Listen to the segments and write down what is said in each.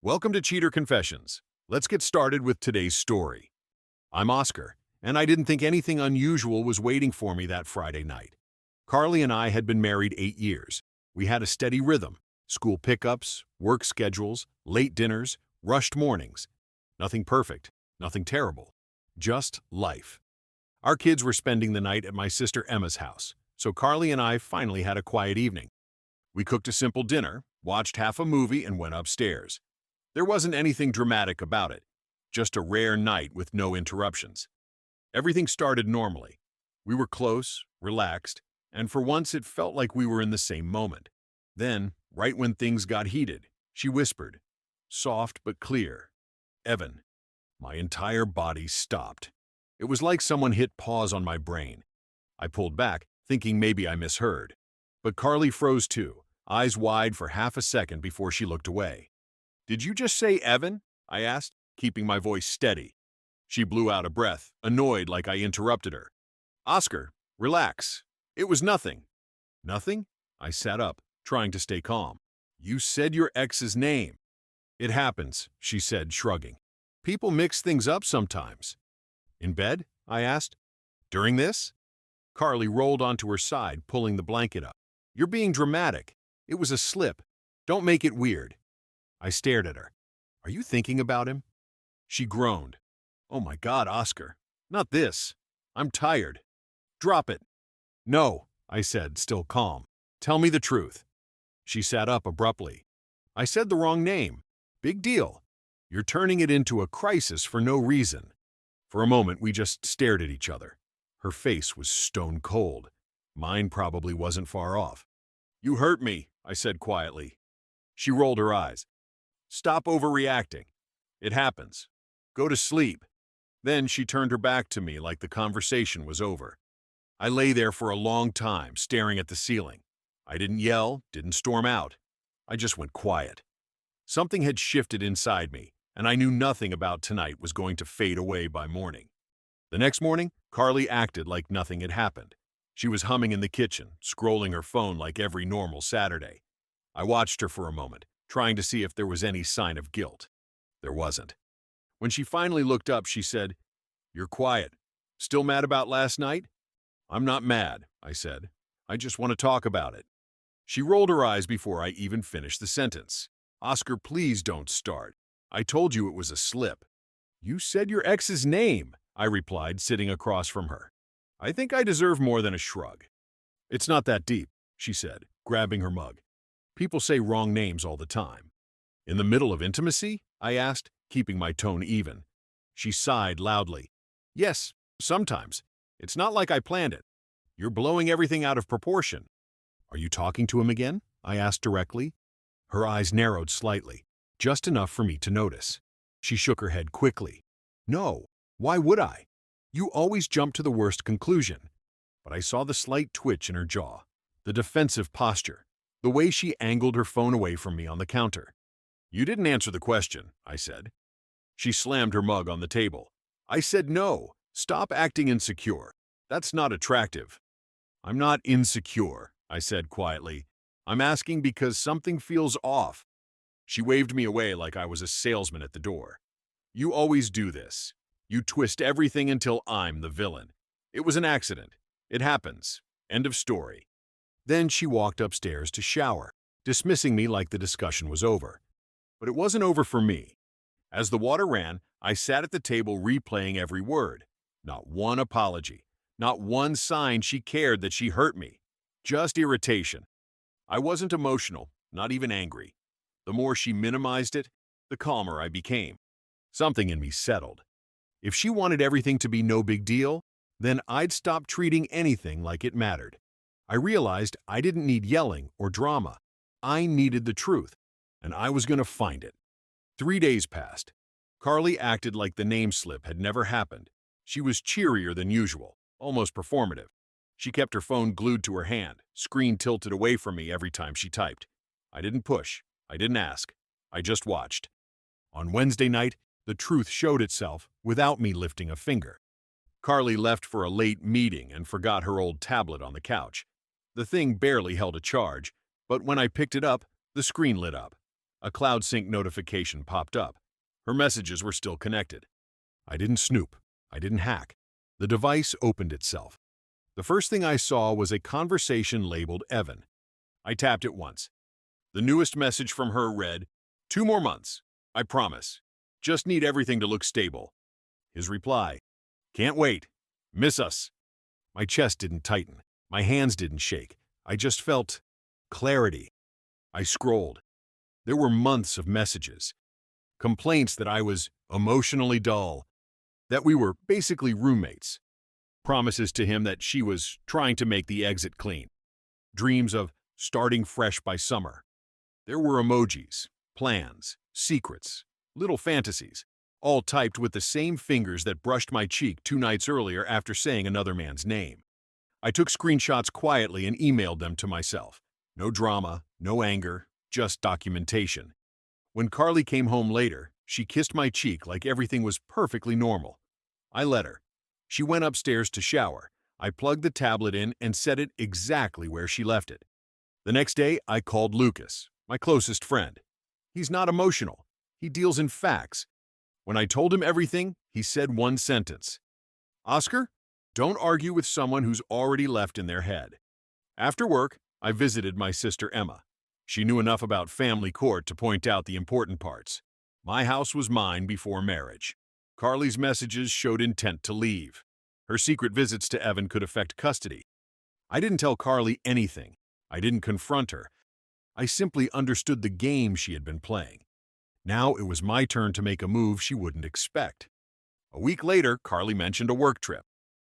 Welcome to Cheater Confessions. Let's get started with today's story. I'm Oscar, and I didn't think anything unusual was waiting for me that Friday night. Carly and I had been married 8 years. We had a steady rhythm: school pickups, work schedules, late dinners, rushed mornings. Nothing perfect, nothing terrible. Just life. Our kids were spending the night at my sister Emma's house, so Carly and I finally had a quiet evening. We cooked a simple dinner, watched half a movie, and went upstairs. There wasn't anything dramatic about it, just a rare night with no interruptions. Everything started normally. We were close, relaxed, and for once it felt like we were in the same moment. Then, right when things got heated, she whispered, soft but clear, "Evan." My entire body stopped. It was like someone hit pause on my brain. I pulled back, thinking maybe I misheard. But Carly froze too, eyes wide for half a second before she looked away. "Did you just say Evan?" I asked, keeping my voice steady. She blew out a breath, annoyed like I interrupted her. "Oscar, relax. It was nothing." "Nothing?" I sat up, trying to stay calm. "You said your ex's name." "It happens," she said, shrugging. "People mix things up sometimes." "In bed?" I asked. "During this?" Carly rolled onto her side, pulling the blanket up. "You're being dramatic. It was a slip. Don't make it weird." I stared at her. "Are you thinking about him?" She groaned. "Oh my God, Oscar. Not this. I'm tired. Drop it." "No," I said, still calm. "Tell me the truth." She sat up abruptly. "I said the wrong name. Big deal. You're turning it into a crisis for no reason." For a moment, we just stared at each other. Her face was stone cold. Mine probably wasn't far off. "You hurt me," I said quietly. She rolled her eyes. "Stop overreacting. It happens. Go to sleep." Then she turned her back to me like the conversation was over. I lay there for a long time, staring at the ceiling. I didn't yell, didn't storm out. I just went quiet. Something had shifted inside me, and I knew nothing about tonight was going to fade away by morning. The next morning, Carly acted like nothing had happened. She was humming in the kitchen, scrolling her phone like every normal Saturday. I watched her for a moment, trying to see if there was any sign of guilt. There wasn't. When she finally looked up, she said, "You're quiet. Still mad about last night?" "I'm not mad," I said. "I just want to talk about it." She rolled her eyes before I even finished the sentence. "Oscar, please don't start. I told you it was a slip." "You said your ex's name," I replied, sitting across from her. I think I deserve more than a shrug. "It's not that deep," she said, grabbing her mug. "People say wrong names all the time." "In the middle of intimacy?" I asked, keeping my tone even. She sighed loudly. "Yes, sometimes. It's not like I planned it. You're blowing everything out of proportion." "Are you talking to him again?" I asked directly. Her eyes narrowed slightly, just enough for me to notice. She shook her head quickly. "No, why would I? You always jump to the worst conclusion." But I saw the slight twitch in her jaw, the defensive posture, the way she angled her phone away from me on the counter. "You didn't answer the question," I said. She slammed her mug on the table. "I said no. Stop acting insecure. That's not attractive." "I'm not insecure," I said quietly. "I'm asking because something feels off." She waved me away like I was a salesman at the door. "You always do this. You twist everything until I'm the villain. It was an accident. It happens. End of story." Then she walked upstairs to shower, dismissing me like the discussion was over. But it wasn't over for me. As the water ran, I sat at the table replaying every word. Not one apology. Not one sign she cared that she hurt me. Just irritation. I wasn't emotional, not even angry. The more she minimized it, the calmer I became. Something in me settled. If she wanted everything to be no big deal, then I'd stop treating anything like it mattered. I realized I didn't need yelling or drama. I needed the truth, and I was going to find it. 3 days passed. Carly acted like the name slip had never happened. She was cheerier than usual, almost performative. She kept her phone glued to her hand, screen tilted away from me every time she typed. I didn't push. I didn't ask. I just watched. On Wednesday night, the truth showed itself without me lifting a finger. Carly left for a late meeting and forgot her old tablet on the couch. The thing barely held a charge, but when I picked it up, the screen lit up. A cloud sync notification popped up. Her messages were still connected. I didn't snoop. I didn't hack. The device opened itself. The first thing I saw was a conversation labeled Evan. I tapped it once. The newest message from her read, 2 more months. I promise. Just need everything to look stable. His reply, can't wait. Miss us. My chest didn't tighten. My hands didn't shake. I just felt clarity. I scrolled. There were months of messages. Complaints that I was emotionally dull, that we were basically roommates. Promises to him that she was trying to make the exit clean. Dreams of starting fresh by summer. There were emojis, plans, secrets, little fantasies, all typed with the same fingers that brushed my cheek 2 nights earlier after saying another man's name. I took screenshots quietly and emailed them to myself. No drama, no anger, just documentation. When Carly came home later, she kissed my cheek like everything was perfectly normal. I let her. She went upstairs to shower. I plugged the tablet in and set it exactly where she left it. The next day, I called Lucas, my closest friend. He's not emotional. He deals in facts. When I told him everything, he said one sentence. Oscar, don't argue with someone who's already left in their head. After work, I visited my sister Emma. She knew enough about family court to point out the important parts. My house was mine before marriage. Carly's messages showed intent to leave. Her secret visits to Evan could affect custody. I didn't tell Carly anything. I didn't confront her. I simply understood the game she had been playing. Now it was my turn to make a move she wouldn't expect. A week later, Carly mentioned a work trip.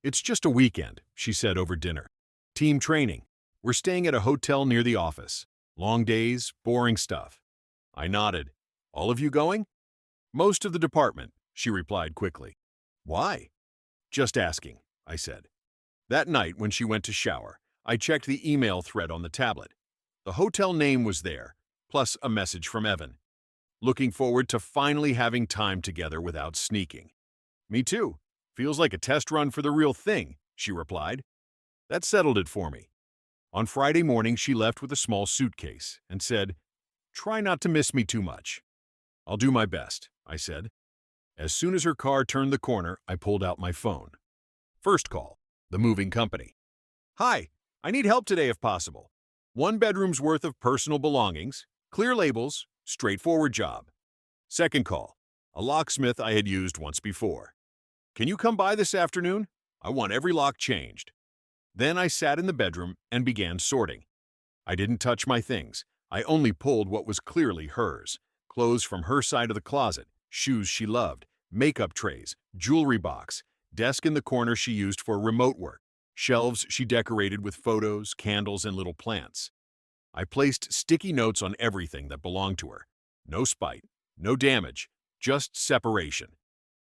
It's just a weekend, she said over dinner. Team training. We're staying at a hotel near the office. Long days, boring stuff. I nodded. All of you going? Most of the department, she replied quickly. Why? Just asking, I said. That night, when she went to shower, I checked the email thread on the tablet. The hotel name was there, plus a message from Evan. Looking forward to finally having time together without sneaking. Me too. Feels like a test run for the real thing, she replied. That settled it for me. On Friday morning, she left with a small suitcase and said, try not to miss me too much. I'll do my best, I said. As soon as her car turned the corner, I pulled out my phone. First call, the moving company. Hi, I need help today if possible. 1 bedroom's worth of personal belongings, clear labels, straightforward job. Second call, a locksmith I had used once before. Can you come by this afternoon? I want every lock changed. Then I sat in the bedroom and began sorting. I didn't touch my things. I only pulled what was clearly hers. Clothes from her side of the closet, shoes she loved, makeup trays, jewelry box, desk in the corner she used for remote work, shelves she decorated with photos, candles, and little plants. I placed sticky notes on everything that belonged to her. No spite, no damage, just separation.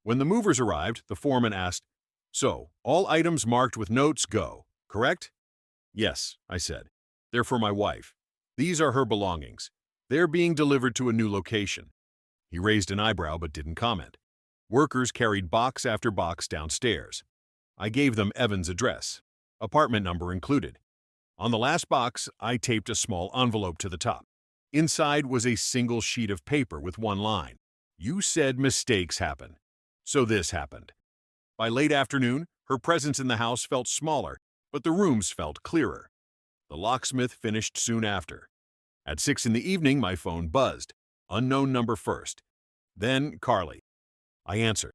When the movers arrived, the foreman asked, so, all items marked with notes go, correct? Yes, I said. They're for my wife. These are her belongings. They're being delivered to a new location. He raised an eyebrow but didn't comment. Workers carried box after box downstairs. I gave them Evan's address, apartment number included. On the last box, I taped a small envelope to the top. Inside was a single sheet of paper with one line. You said mistakes happen. So this happened. By late afternoon, her presence in the house felt smaller, but the rooms felt clearer. The locksmith finished soon after. At 6 in the evening, my phone buzzed. Unknown number first. Then Carly. I answered.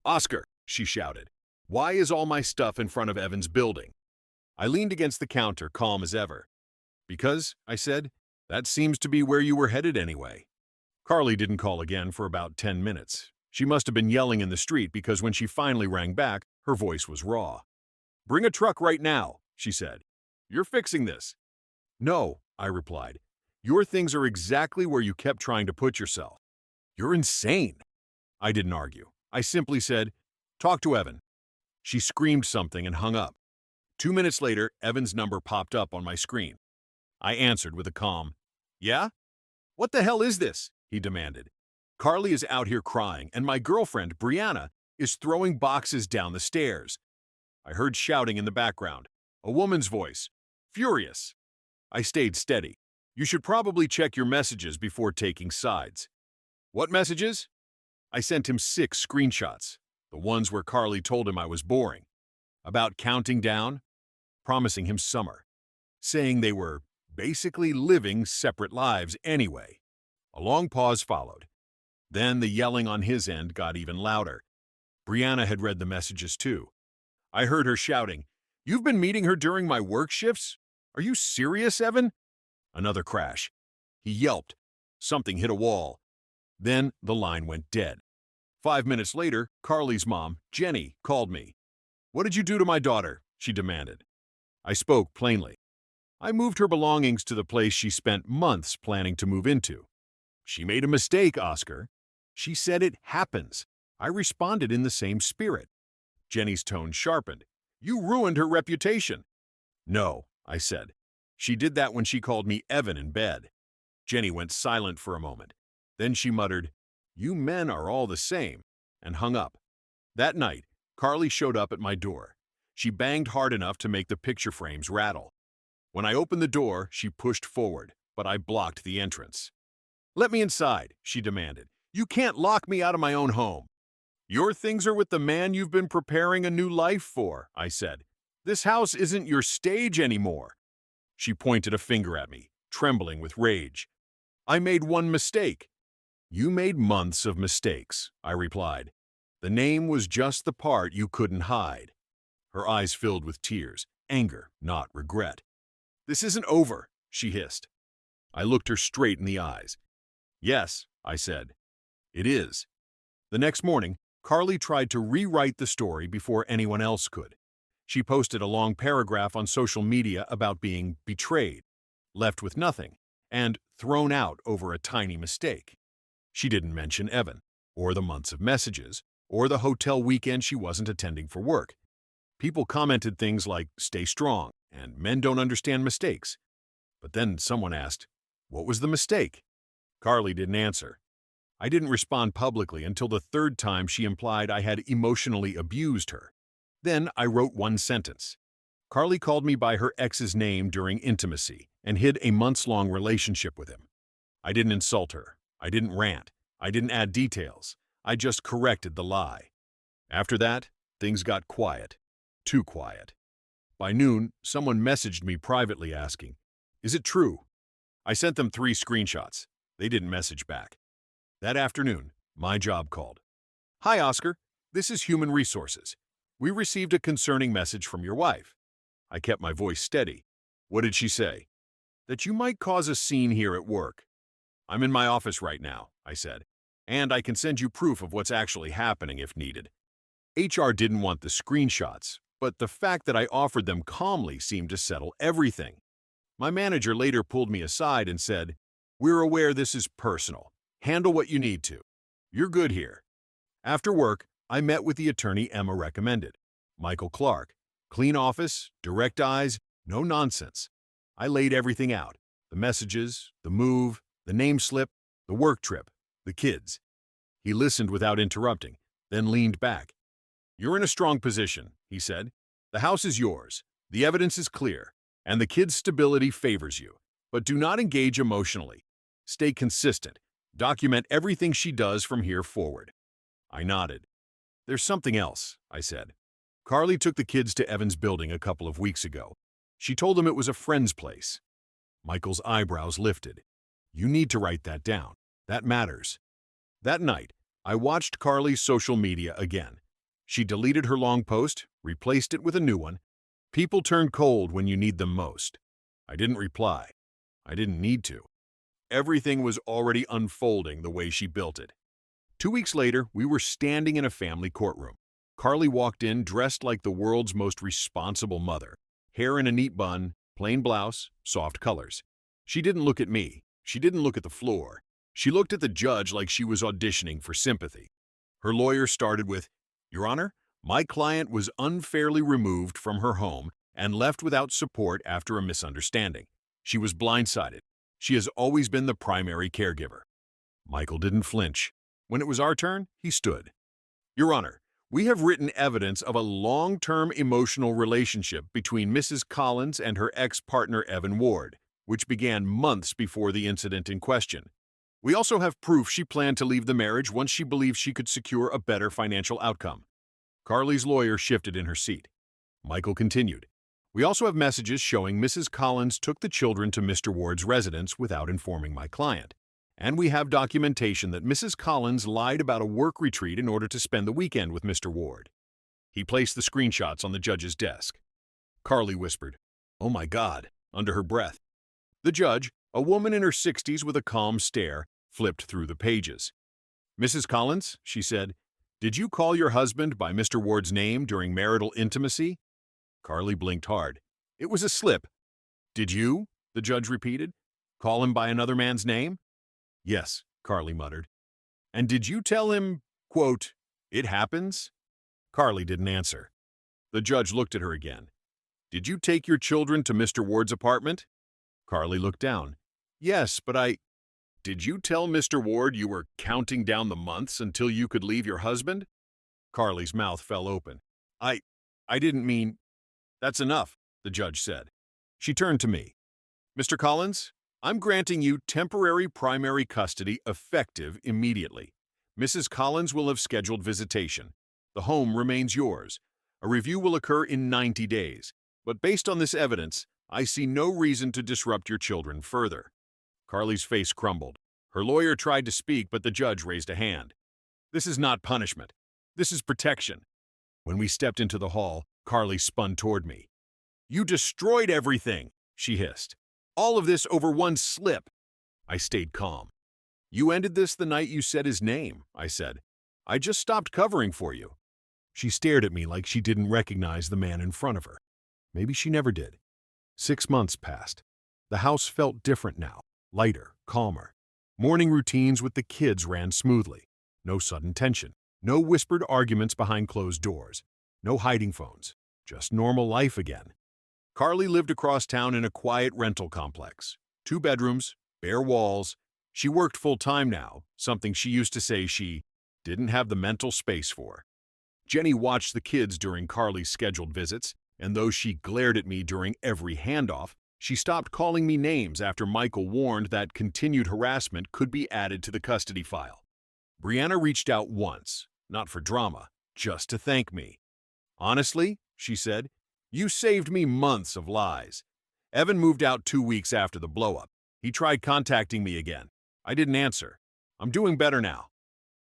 Oscar, she shouted. Why is all my stuff in front of Evan's building? I leaned against the counter, calm as ever. Because, I said, that seems to be where you were headed anyway. Carly didn't call again for about 10 minutes. She must have been yelling in the street because when she finally rang back, her voice was raw. Bring a truck right now, she said. You're fixing this. No, I replied. Your things are exactly where you kept trying to put yourself. You're insane. I didn't argue. I simply said, talk to Evan. She screamed something and hung up. 2 minutes later, Evan's number popped up on my screen. I answered with a calm, yeah? What the hell is this? He demanded. Carly is out here crying, and my girlfriend, Brianna, is throwing boxes down the stairs. I heard shouting in the background, a woman's voice, furious. I stayed steady. You should probably check your messages before taking sides. What messages? I sent him 6 screenshots, the ones where Carly told him I was boring, about counting down, promising him summer, saying they were basically living separate lives anyway. A long pause followed. Then the yelling on his end got even louder. Brianna had read the messages too. I heard her shouting, "You've been meeting her during my work shifts? Are you serious, Evan?" Another crash. He yelped. Something hit a wall. Then the line went dead. 5 minutes later, Carly's mom, Jenny, called me. "What did you do to my daughter?" she demanded. I spoke plainly. I moved her belongings to the place she spent months planning to move into. She made a mistake, Oscar. She said it happens. I responded in the same spirit. Jenny's tone sharpened. "You ruined her reputation." "No," I said. "She did that when she called me Evan in bed." Jenny went silent for a moment. Then she muttered, "You men are all the same," and hung up. That night, Carly showed up at my door. She banged hard enough to make the picture frames rattle. When I opened the door, she pushed forward, but I blocked the entrance. "Let me inside," she demanded. "You can't lock me out of my own home." "Your things are with the man you've been preparing a new life for," I said. "This house isn't your stage anymore." She pointed a finger at me, trembling with rage. "I made one mistake." "You made months of mistakes," I replied. "The name was just the part you couldn't hide." Her eyes filled with tears, anger, not regret. "This isn't over," she hissed. I looked her straight in the eyes. "Yes," I said, "it is." The next morning, Carly tried to rewrite the story before anyone else could. She posted a long paragraph on social media about being betrayed, left with nothing, and thrown out over a tiny mistake. She didn't mention Evan, or the months of messages, or the hotel weekend she wasn't attending for work. People commented things like, "Stay strong," and "Men don't understand mistakes." But then someone asked, "What was the mistake?" Carly didn't answer. I didn't respond publicly until the 3rd time she implied I had emotionally abused her. Then I wrote one sentence. Carly called me by her ex's name during intimacy and hid a months-long relationship with him. I didn't insult her. I didn't rant. I didn't add details. I just corrected the lie. After that, things got quiet. Too quiet. By noon, someone messaged me privately asking, "Is it true?" I sent them 3 screenshots. They didn't message back. That afternoon, my job called. "Hi, Oscar. This is Human Resources. We received a concerning message from your wife." I kept my voice steady. "What did she say?" "That you might cause a scene here at work." "I'm in my office right now," I said, "and I can send you proof of what's actually happening if needed." HR didn't want the screenshots, but the fact that I offered them calmly seemed to settle everything. My manager later pulled me aside and said, "We're aware this is personal. Handle what you need to. You're good here." After work, I met with the attorney Emma recommended. Michael Clark. Clean office, direct eyes, no nonsense. I laid everything out. The messages, the move, the name slip, the work trip, the kids. He listened without interrupting, then leaned back. "You're in a strong position," he said. "The house is yours. The evidence is clear, and the kid's stability favors you. But do not engage emotionally. Stay consistent. Document everything she does from here forward." I nodded. "There's something else," I said. "Carly took the kids to Evan's building a couple of weeks ago. She told him it was a friend's place." Michael's eyebrows lifted. "You need to write that down. That matters." That night, I watched Carly's social media again. She deleted her long post, replaced it with a new one. People turn cold when you need them most. I didn't reply. I didn't need to. Everything was already unfolding the way she built it. 2 weeks later, we were standing in a family courtroom. Carly walked in dressed like the world's most responsible mother. Hair in a neat bun, plain blouse, soft colors. She didn't look at me. She didn't look at the floor. She looked at the judge like she was auditioning for sympathy. Her lawyer started with, "Your Honor, my client was unfairly removed from her home and left without support after a misunderstanding. She was blindsided. She has always been the primary caregiver." Michael didn't flinch. When it was our turn, he stood. "Your Honor, we have written evidence of a long-term emotional relationship between Mrs. Collins and her ex-partner Evan Ward. which began months before the incident in question. We also have proof she planned to leave the marriage once she believed she could secure a better financial outcome. Carly's lawyer shifted in her seat. Michael continued. We also have messages showing Mrs. Collins took the children to Mr. Ward's residence without informing my client. And we have documentation that Mrs. Collins lied about a work retreat in order to spend the weekend with Mr. Ward. He placed the screenshots on the judge's desk. Carly whispered, "Oh my God," under her breath. The judge, a woman in her 60s with a calm stare, flipped through the pages. "Mrs. Collins," she said, "did you call your husband by Mr. Ward's name during marital intimacy?" Carly blinked hard. "It was a slip." "Did you?" the judge repeated. "Call him by another man's name?" "Yes," Carly muttered. "And did you tell him, quote, 'it happens'?" Carly didn't answer. The judge looked at her again. "Did you take your children to Mr. Ward's apartment?" Carly looked down. "Yes, but Did you tell Mr. Ward you were counting down the months until you could leave your husband?" Carly's mouth fell open. I didn't mean—" "That's enough," the judge said. She turned to me. "Mr. Collins, I'm granting you temporary primary custody effective immediately. Mrs. Collins will have scheduled visitation. The home remains yours. A review will occur in 90 days. But based on this evidence, I see no reason to disrupt your children further." Carly's face crumbled. Her lawyer tried to speak, but the judge raised a hand. "This is not punishment. This is protection." When we stepped into the hall, Carly spun toward me. "You destroyed everything," she hissed. "All of this over one slip." I stayed calm. "You ended this the night you said his name," I said. "I just stopped covering for you." She stared at me like she didn't recognize the man in front of her. Maybe she never did. 6 months passed. The house felt different now, lighter, calmer. Morning routines with the kids ran smoothly. No sudden tension. No whispered arguments behind closed doors. No hiding phones. Just normal life again. Carly lived across town in a quiet rental complex. 2 bedrooms, bare walls. She worked full-time now, something she used to say she didn't have the mental space for. Jenny watched the kids during Carly's scheduled visits, and though she glared at me during every handoff, she stopped calling me names after Michael warned that continued harassment could be added to the custody file. Brianna reached out once, not for drama, just to thank me. "Honestly," she said, "you saved me months of lies." Evan moved out 2 weeks after the blow-up. He tried contacting me again. I didn't answer. I'm doing better now.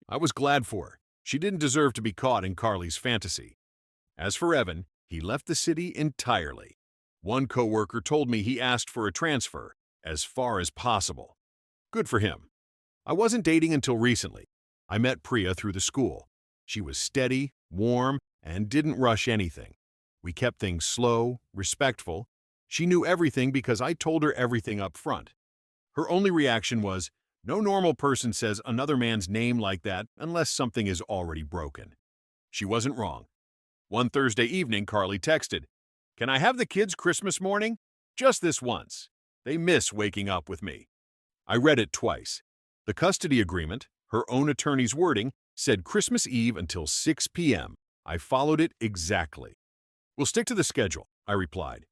I was glad for her. She didn't deserve to be caught in Carly's fantasy. As for Evan, he left the city entirely. One coworker told me he asked for a transfer, as far as possible. Good for him. I wasn't dating until recently. I met Priya through the school. She was steady, warm, and didn't rush anything. We kept things slow, respectful. She knew everything because I told her everything up front. Her only reaction was, "No normal person says another man's name like that unless something is already broken." She wasn't wrong. One Thursday evening, Carly texted, "Can I have the kids Christmas morning? Just this once. They miss waking up with me." I read it twice. The custody agreement, her own attorney's wording, said Christmas Eve until 6 p.m. I followed it exactly. "We'll stick to the schedule," I replied.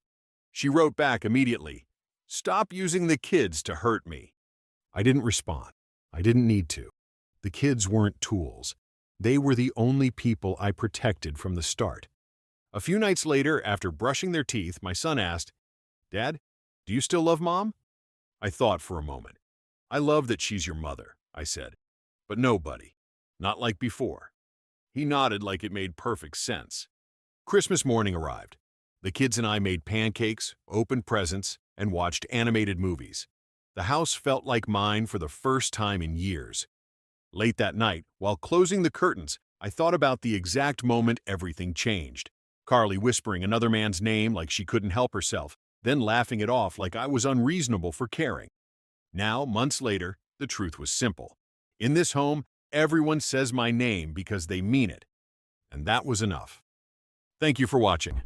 She wrote back immediately, "Stop using the kids to hurt me." I didn't respond. I didn't need to. The kids weren't tools. They were the only people I protected from the start. A few nights later, after brushing their teeth, my son asked, "Dad, do you still love Mom?" I thought for a moment. "I love that she's your mother," I said. "But nobody. Not like before." He nodded like it made perfect sense. Christmas morning arrived. The kids and I made pancakes, opened presents, and watched animated movies. The house felt like mine for the first time in years. Late that night, while closing the curtains, I thought about the exact moment everything changed. Carly whispering another man's name like she couldn't help herself, then laughing it off like I was unreasonable for caring. Now, months later, the truth was simple. In this home, everyone says my name because they mean it. And that was enough. Thank you for watching.